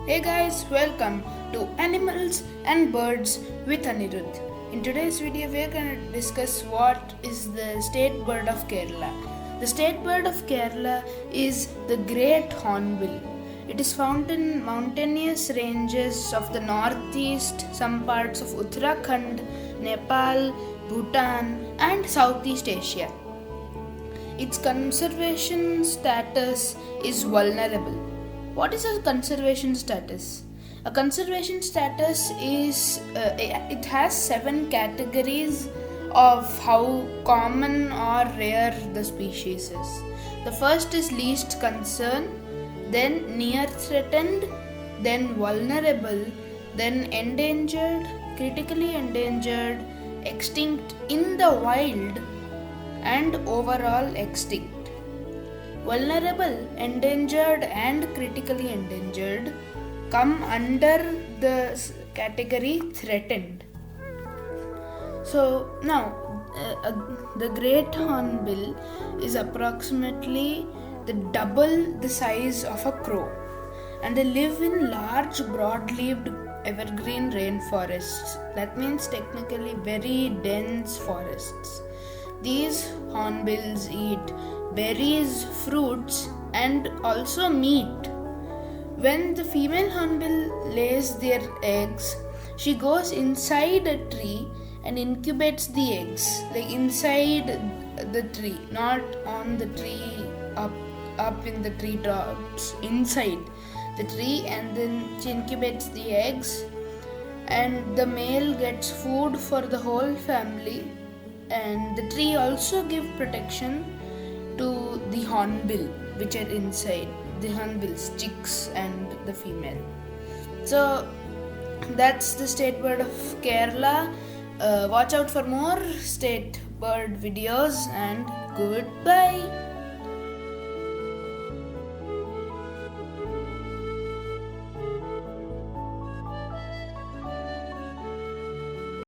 Hey guys, welcome to Animals and Birds with Anirudh. In today's video, we are going to discuss what is the state bird of Kerala. The state bird of Kerala is the Great Hornbill. It is found in mountainous ranges of the northeast, some parts of Uttarakhand, Nepal, Bhutan, and Southeast Asia. Its conservation status is vulnerable. What is a conservation status? A conservation status is it has 7 categories of how common or rare the species is. The first is least concern, then near threatened, then vulnerable, then endangered, critically endangered, extinct in the wild, and overall extinct. Vulnerable, endangered, and critically endangered come under the category threatened. So now, the Great Hornbill is approximately the double the size of a crow, and they live in large, broad-leaved evergreen rainforests. That means technically very dense forests. These hornbills eat berries, fruits, and also meat. When the female hornbill lays their eggs, she goes inside a tree and incubates the eggs, like inside the tree, not on the tree, up in the tree tops, inside the tree, and then she incubates the eggs, and the male gets food for the whole family. And the tree also give protection to the hornbill which are inside, the hornbill's chicks and the female. So that's the state bird of Kerala. Watch out for more state bird videos, and goodbye.